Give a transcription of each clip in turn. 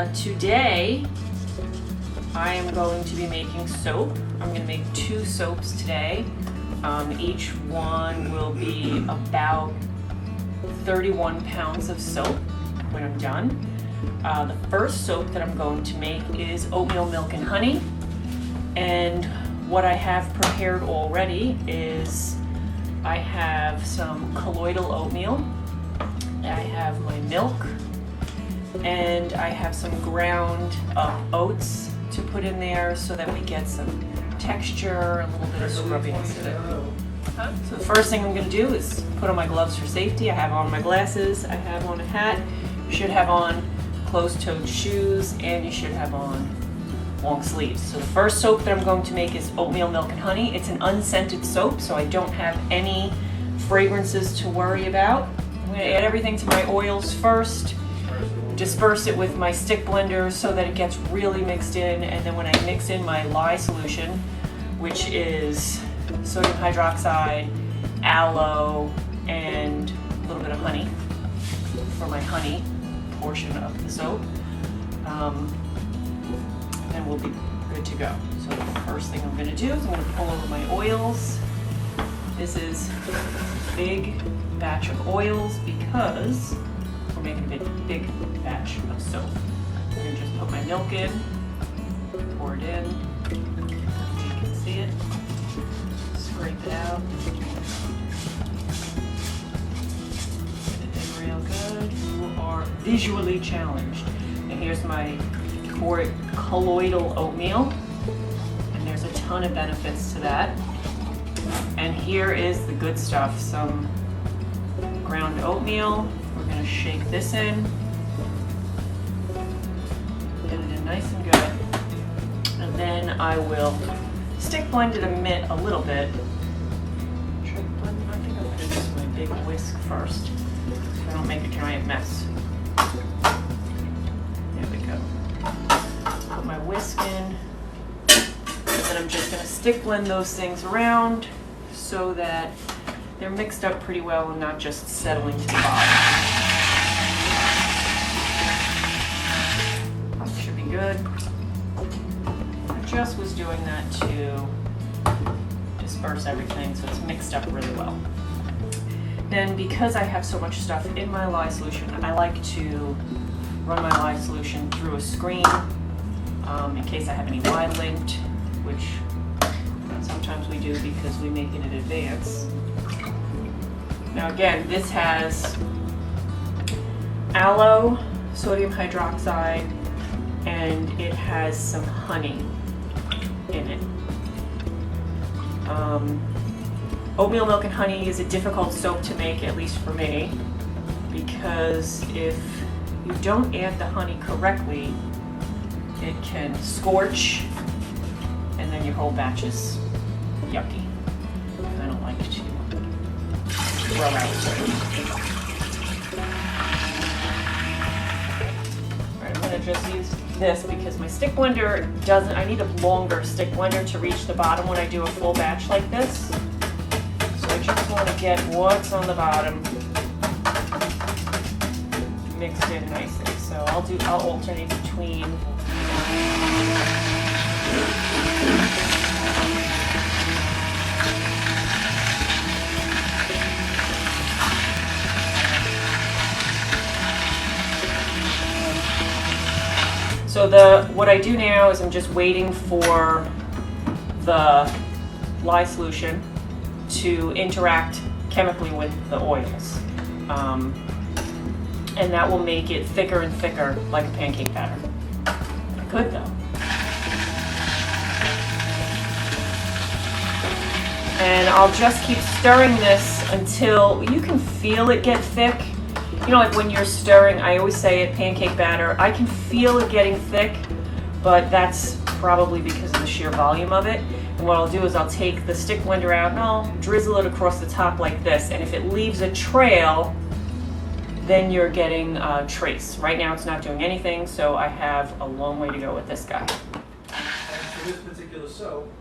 Today I am going to be making soap. I'm going to make 2 soaps today. Each one will be about 31 pounds of soap when I'm done. The first soap that I'm going to make is oatmeal milk and honey. And what I have prepared already is I have some colloidal oatmeal, I have my milk, and I have some ground oats to put in there so that we get some texture, a little bit of scrubbiness to it. So the first thing I'm going to do is put on my gloves for safety. I have on my glasses, I have on a hat, you should have on closed-toed shoes, and you should have on long sleeves. So the first soap that I'm going to make is oatmeal milk and honey. It's an unscented soap, so I don't have any fragrances to worry about. I'm going to add everything to my oils first, disperse it with my stick blender so that it gets really mixed in, and then when I mix in my lye solution, which is sodium hydroxide, aloe, and a little bit of honey for my honey portion of the soap, and we'll be good to go. So the first thing I'm going to do is I'm going to pull over my oils. This is a big batch of oils because we're making a big batch of soap. I'm going to just put my milk in, pour it in, you can see it, scrape it out, get it in real good. You are visually challenged. And here's my colloidal oatmeal, and there's a ton of benefits to that. And here is the good stuff, some ground oatmeal. We're going to shake this in, get it in nice and good, and then I will stick blend it a little bit. I think I'm going to use my big whisk first so I don't make a giant mess. There we go. Put my whisk in, and then I'm just going to stick blend those things around so that they're mixed up pretty well and not just settling to the bottom. That should be good. I just was doing that to disperse everything so it's mixed up really well. Then because I have so much stuff in my lye solution, I like to run my lye solution through a screen in case I have any wide lint, which sometimes we do because we make it in advance. Now again, this has aloe, sodium hydroxide, and it has some honey in it. Oatmeal milk and honey is a difficult soap to make, at least for me, because if you don't add the honey correctly, it can scorch, and then your whole batch is yucky. I don't like to throw out soap. Alright, I'm going to just use this because my stick blender doesn't, I need a longer stick blender to reach the bottom when I do a full batch like this. So I just want to get what's on the bottom mixed in nicely. So I'll alternate between what I do now is I'm just waiting for the lye solution to interact chemically with the oils. And that will make it thicker and thicker like a pancake batter. Good though. And I'll just keep stirring this until you can feel it get thick. You know, like when you're stirring, I always say it, pancake batter, I can feel it getting thick, but that's probably because of the sheer volume of it. And what I'll do is I'll take the stick blender out and I'll drizzle it across the top like this. And if it leaves a trail, then you're getting a trace. Right now it's not doing anything, so I have a long way to go with this guy. And for this particular soap,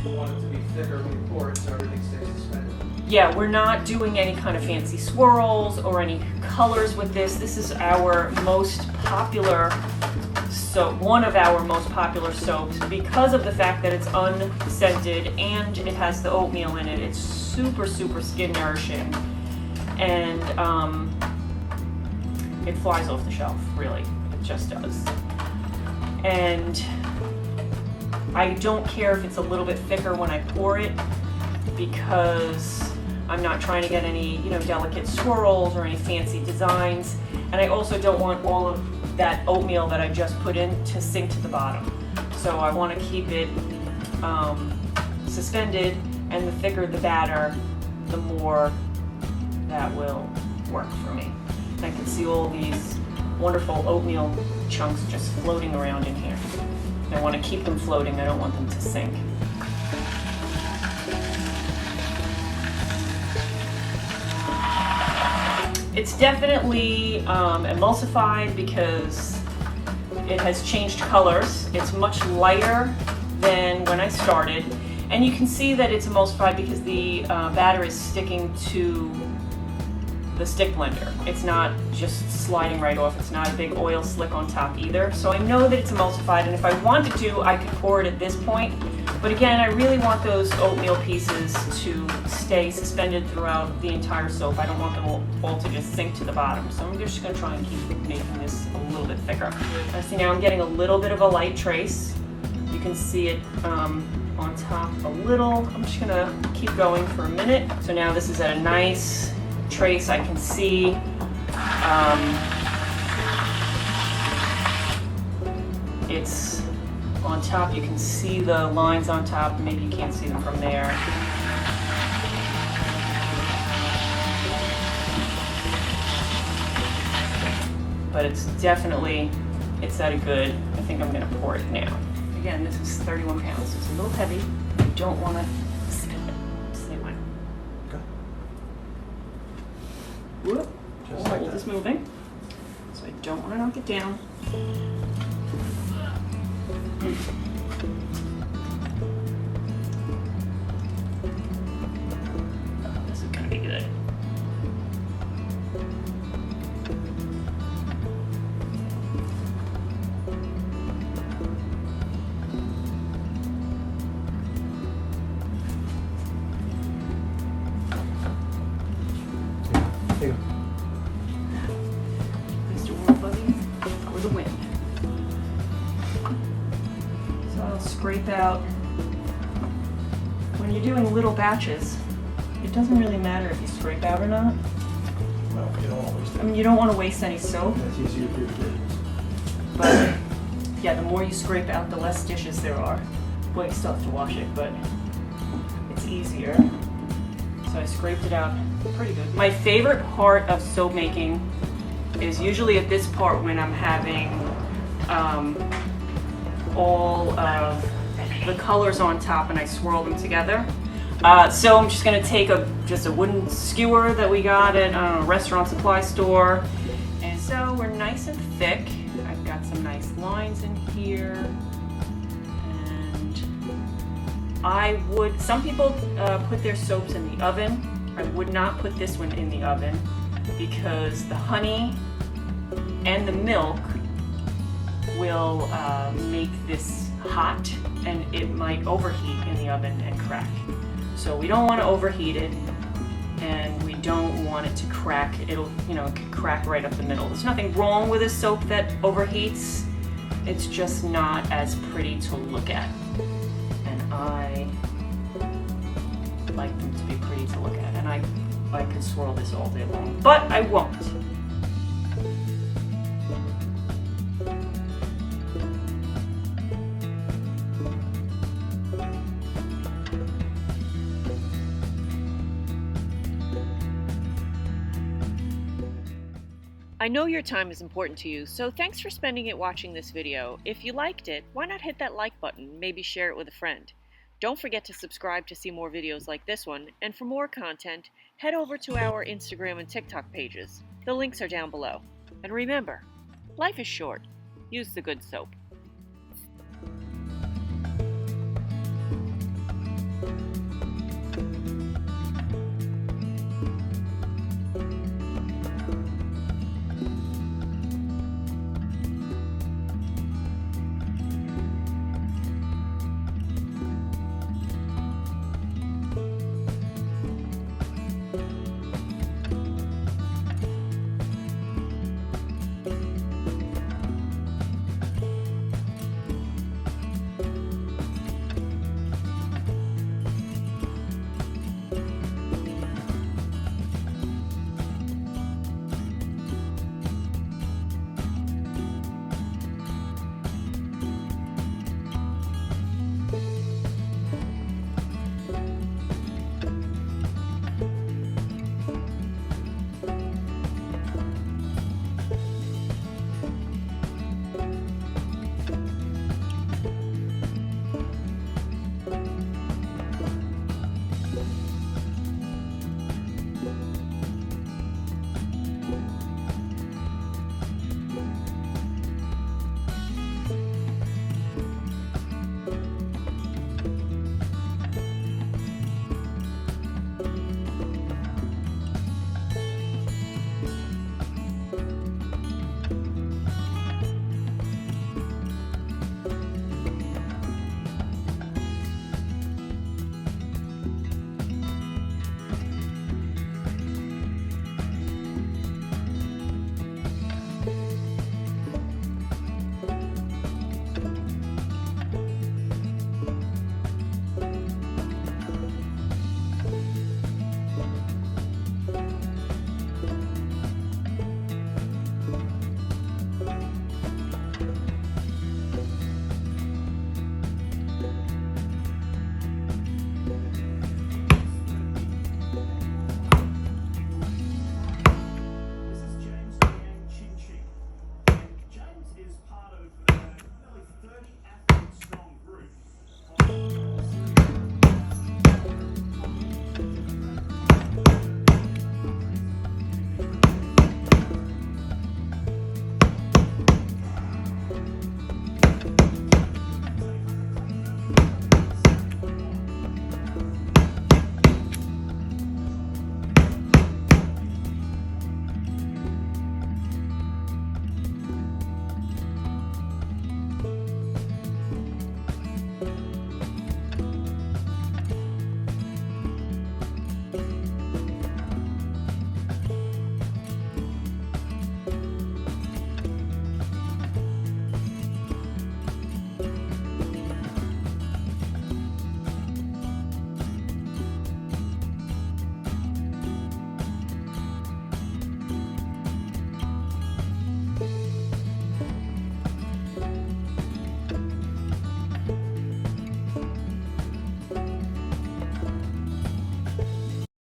you want it to be thicker when you pour it so everything stays suspended. Yeah, we're not doing any kind of fancy swirls or any colors with this. This is our most popular soap, one of our most popular soaps, because of the fact that it's unscented and it has the oatmeal in it. It's super, super skin nourishing, and it flies off the shelf, really. It just does. And I don't care if it's a little bit thicker when I pour it, because I'm not trying to get any, delicate swirls or any fancy designs. And I also don't want all of that oatmeal that I just put in to sink to the bottom. So I want to keep it suspended, and the thicker the batter, the more that will work for me. And I can see all these wonderful oatmeal chunks just floating around in here. I want to keep them floating, I don't want them to sink. It's definitely emulsified because it has changed colors. It's much lighter than when I started. And you can see that it's emulsified because the batter is sticking to the stick blender. It's not just sliding right off. It's not a big oil slick on top either. So I know that it's emulsified, and if I wanted to, I could pour it at this point. But again, I really want those oatmeal pieces to stay suspended throughout the entire soap. I don't want them all to just sink to the bottom. So I'm just gonna try and keep making this a little bit thicker. See, now I'm getting a little bit of a light trace. You can see it on top a little. I'm just gonna keep going for a minute. So now this is at a nice trace. I can see it's on top. You can see the lines on top. Maybe you can't see them from there. But it's definitely, it's at a good, I think I'm gonna pour it now. Again, this is 31 pounds, so it's a little heavy. You don't wanna spill it. Stay away. Okay. Whoop. Just like Hold that. is moving, so I don't wanna knock it down. This is gonna be good. There you go. Mr. Warm Fuzzy, for the win. So I'll scrape out. When you're doing little batches, it doesn't really matter if you scrape out or not. Well, you don't always do. I mean, you don't want to waste any soap, That's easier for you to do. but yeah, the more you scrape out, the less dishes there are. Well, you still have to wash it, but it's easier. So I scraped it out pretty good. My favorite part of soap making is usually at this part when I'm having all of the colors on top and I swirl them together. So I'm just gonna take just a wooden skewer that we got at a restaurant supply store. And so we're nice and thick. I've got some nice lines in here. And some people put their soaps in the oven. I would not put this one in the oven because the honey and the milk will make this hot, and it might overheat in the oven and crack. So we don't want to overheat it, and we don't want it to crack. It could crack right up the middle. There's nothing wrong with a soap that overheats. It's just not as pretty to look at. And I like them to be pretty to look at, and I could swirl this all day long, but I won't. I know your time is important to you, so thanks for spending it watching this video. If you liked it, why not hit that like button, maybe share it with a friend. Don't forget to subscribe to see more videos like this one, and for more content, head over to our Instagram and TikTok pages. The links are down below. And remember, life is short. Use the good soap.